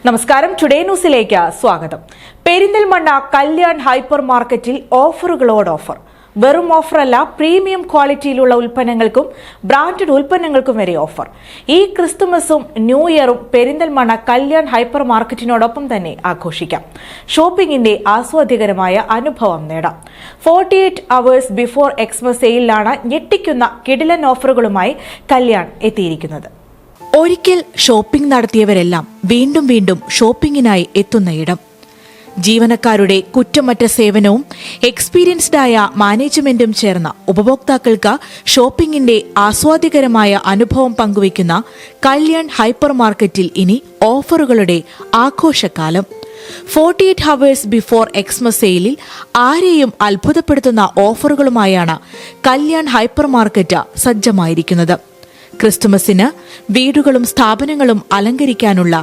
നമസ്കാരം, ടുഡേ ന്യൂസിലേക്ക് സ്വാഗതം. പെരിന്തൽമണ്ണ കല്യാൺ ഹൈപ്പർ മാർക്കറ്റിൽ ഓഫറുകളോട് ഓഫർ. വെറും ഓഫറല്ല, പ്രീമിയം ക്വാളിറ്റിയിലുള്ള ഉൽപ്പന്നങ്ങൾക്കും ബ്രാൻഡഡ് ഉൽപ്പന്നങ്ങൾക്കും വരെ ഓഫർ. ഈ ക്രിസ്തുമസും ന്യൂ ഇയറും പെരിന്തൽമണ്ണ കല്യാൺ ഹൈപ്പർ മാർക്കറ്റിനോടൊപ്പം തന്നെ ആഘോഷിക്കാം. ഷോപ്പിംഗിന്റെ ആസ്വാദ്യകരമായ അനുഭവം നേടാം. 48 hours ബിഫോർ എക്സ്മസ് സെയിലാണ് ഞെട്ടിക്കുന്ന കിടിലൻ ഓഫറുകളുമായി കല്യാൺ എത്തിയിരിക്കുന്നത്. ഒരിക്കൽ ഷോപ്പിംഗ് നടത്തിയവരെല്ലാം വീണ്ടും വീണ്ടും ഷോപ്പിംഗിനായി എത്തുന്ന ഇടം. ജീവനക്കാരുടെ കുറ്റമറ്റ സേവനവും എക്സ്പീരിയൻസ്ഡായ മാനേജ്മെന്റും ചേർന്ന ഉപഭോക്താക്കൾക്ക് ഷോപ്പിംഗിന്റെ ആസ്വാദ്യകരമായ അനുഭവം പങ്കുവയ്ക്കുന്ന കല്യാൺ ഹൈപ്പർ മാർക്കറ്റിൽ ഇനി ഓഫറുകളുടെ ആഘോഷക്കാലം. 48 hours ബിഫോർ എക്സ്മസ് സെയിലിൽ ആരെയും അത്ഭുതപ്പെടുത്തുന്ന ഓഫറുകളുമായാണ് കല്യാൺ ഹൈപ്പർ മാർക്കറ്റ് സജ്ജമായിരിക്കുന്നത്. ക്രിസ്തുമസിന് വീടുകളും സ്ഥാപനങ്ങളും അലങ്കരിക്കാനുള്ള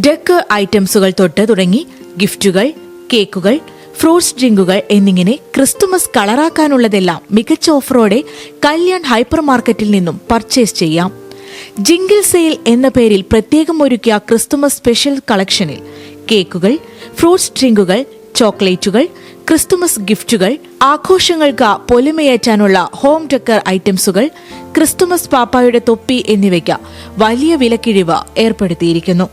ഡെക്കർ ഐറ്റംസുകൾ തൊട്ട് തുടങ്ങി ഗിഫ്റ്റുകൾ, കേക്കുകൾ, ഫ്രൂട്ട്സ് ഡ്രിങ്കുകൾ എന്നിങ്ങനെ ക്രിസ്തുമസ് കളറാക്കാനുള്ളതെല്ലാം മികച്ച ഓഫറോടെ കല്യാൺ ഹൈപ്പർ മാർക്കറ്റിൽ നിന്നും പർച്ചേസ് ചെയ്യാം. ജിംഗിൾ സെയിൽ എന്ന പേരിൽ പ്രത്യേകം ഒരുക്കിയ ക്രിസ്തുമസ് സ്പെഷ്യൽ കളക്ഷനിൽ കേക്കുകൾ, ഫ്രൂട്ട്സ് ഡ്രിങ്കുകൾ, ചോക്ലേറ്റുകൾ, ക്രിസ്തുമസ് ഗിഫ്റ്റുകൾ, ആഘോഷങ്ങൾക്ക് പൊലിമയേറ്റാനുള്ള ഹോം ഡെക്കർ ഐറ്റംസുകൾ, ക്രിസ്തുമസ് പാപ്പായുടെ തൊപ്പി എന്നിവയ്ക്ക് വലിയ വിലക്കിഴിവ് ഏർപ്പെടുത്തിയിരിക്കുന്നു.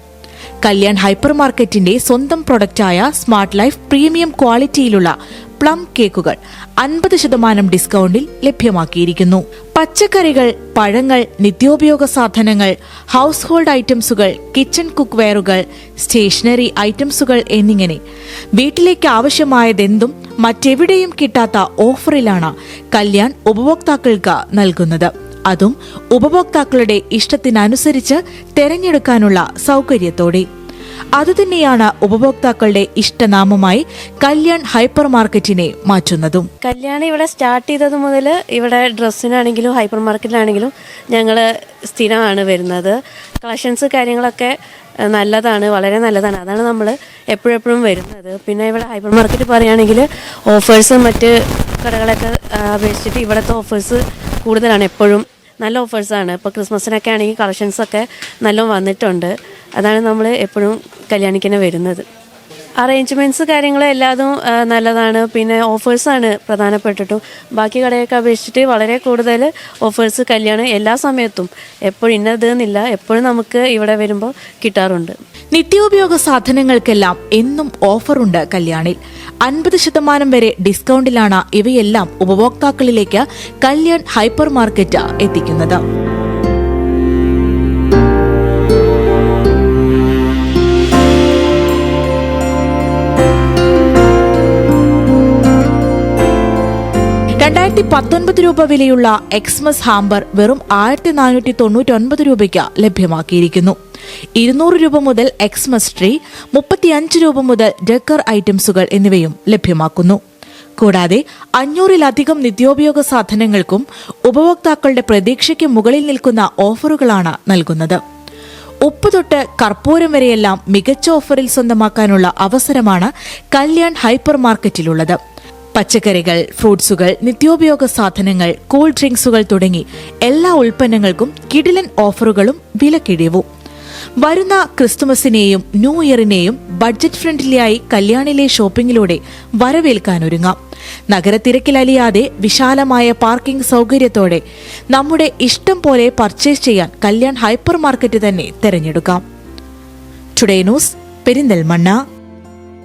കല്യാൺ ഹൈപ്പർ മാർക്കറ്റിന്റെ സ്വന്തം പ്രൊഡക്റ്റായ സ്മാർട്ട് ലൈഫ് പ്രീമിയം ക്വാളിറ്റിയിലുള്ള പ്ലം കേക്കുകൾ 50% ഡിസ്കൌണ്ടിൽ ലഭ്യമാക്കിയിരിക്കുന്നു. പച്ചക്കറികൾ, പഴങ്ങൾ, നിത്യോപയോഗ സാധനങ്ങൾ, ഹൗസ് ഹോൾഡ് ഐറ്റംസുകൾ, കിച്ചൺ കുക്ക് വെയറുകൾ, സ്റ്റേഷനറി ഐറ്റംസുകൾ എന്നിങ്ങനെ വീട്ടിലേക്ക് ആവശ്യമായതെന്തും മറ്റെവിടെയും കിട്ടാത്ത ഓഫറിലാണ് കല്യാൺ ഉപഭോക്താക്കൾക്ക് നൽകുന്നത്. അതും ഉപഭോക്താക്കളുടെ ഇഷ്ടത്തിനനുസരിച്ച് തെരഞ്ഞെടുക്കാനുള്ള സൗകര്യത്തോടെ. അതുതന്നെയാണ് ഉപഭോക്താക്കളുടെ ഇഷ്ടനാമമായി കല്യാൺ ഹൈപ്പർ മാർക്കറ്റിനെ മാറ്റുന്നതും. കല്യാൺ ഇവിടെ സ്റ്റാർട്ട് ചെയ്തത് മുതൽ ഇവിടെ ഡ്രസ്സിനാണെങ്കിലും ഹൈപ്പർ മാർക്കറ്റിലാണെങ്കിലും ഞങ്ങൾ സ്ഥിരമാണ് വരുന്നത്. കളക്ഷൻസ് കാര്യങ്ങളൊക്കെ നല്ലതാണ്, വളരെ നല്ലതാണ്. അതാണ് നമ്മൾ എപ്പോഴെപ്പോഴും വരുന്നത്. പിന്നെ ഇവിടെ ഹൈപ്പർ മാർക്കറ്റ് പറയുകയാണെങ്കിൽ ഓഫേഴ്സ് മറ്റ് കടകളൊക്കെ അപേക്ഷിച്ചിട്ട് ഇവിടുത്തെ ഓഫേഴ്സ് കൂടുതലാണ്. എപ്പോഴും നല്ല ഓഫേഴ്സാണ്. ഇപ്പോൾ ക്രിസ്മസിനൊക്കെ ആണെങ്കിൽ കളക്ഷൻസൊക്കെ നല്ല വന്നിട്ടുണ്ട്. അതാണ് നമ്മൾ എപ്പോഴും കല്യാണിക്കന്നെ വരുന്നത്. അറേഞ്ച്മെൻറ്റ്സ് കാര്യങ്ങൾ എല്ലാതും നല്ലതാണ്. പിന്നെ ഓഫേഴ്സാണ് പ്രധാനപ്പെട്ടിട്ടും. ബാക്കി കടയൊക്കെ അപേക്ഷിച്ചിട്ട് വളരെ കൂടുതൽ ഓഫേഴ്സ് കല്യാണം എല്ലാ സമയത്തും എപ്പോഴും ഇന്നതെന്നില്ല, എപ്പോഴും നമുക്ക് ഇവിടെ വരുമ്പോൾ കിട്ടാറുണ്ട്. നിത്യോപയോഗ സാധനങ്ങൾക്കെല്ലാം എന്നും ഓഫറുണ്ട് കല്യാണിൽ. 50% വരെ ഡിസ്കൌണ്ടിലാണ് ഇവയെല്ലാം ഉപഭോക്താക്കളിലേക്ക് കല്യാൺ ഹൈപ്പർ മാർക്കറ്റ് എത്തിക്കുന്നത്. ₹1900 വിലയുള്ള എക്സ്മസ് ഹാമ്പർ വെറും 1499 രൂപയ്ക്ക് ലഭ്യമാക്കിയിരിക്കുന്നു. ₹200 മുതൽ എക്സ്മസ് ട്രീ, ₹35 മുതൽ ഡെക്കർ ഐറ്റംസുകൾ എന്നിവയും ലഭ്യമാക്കുന്നു. കൂടാതെ 500-ലധികം നിത്യോപയോഗ സാധനങ്ങൾക്കും ഉപഭോക്താക്കളുടെ പ്രതീക്ഷയ്ക്ക് മുകളിൽ നിൽക്കുന്ന ഓഫറുകളാണ് നൽകുന്നത്. ഉപ്പ് തൊട്ട് കർപ്പൂരം വരെയെല്ലാം മികച്ച ഓഫറിൽ സ്വന്തമാക്കാനുള്ള അവസരമാണ് കല്യാൺ ഹൈപ്പർ മാർക്കറ്റിലുള്ളത്. പച്ചക്കറികൾ, ഫ്രൂട്ട്സുകൾ, നിത്യോപയോഗ സാധനങ്ങൾ, കൂൾ ഡ്രിങ്ക്സുകൾ തുടങ്ങി എല്ലാ ഉൽപ്പന്നങ്ങൾക്കും കിടിലൻ ഓഫറുകളും വിലക്കിഴിവും. വരുന്ന ക്രിസ്തുമസിനെയും ന്യൂ ഇയറിനെയും ബഡ്ജറ്റ് ഫ്രണ്ട്ലിയായി കല്യാണിലെ ഷോപ്പിംഗിലൂടെ വരവേൽക്കാനൊരുങ്ങാം. നഗരത്തിരക്കിലലിയാതെ വിശാലമായ പാർക്കിംഗ് സൗകര്യത്തോടെ നമ്മുടെ ഇഷ്ടം പോലെ പർച്ചേസ് ചെയ്യാൻ കല്യാൺ ഹൈപ്പർ മാർക്കറ്റ് തന്നെ തെരഞ്ഞെടുക്കാം. Today news, Perinthalmanna.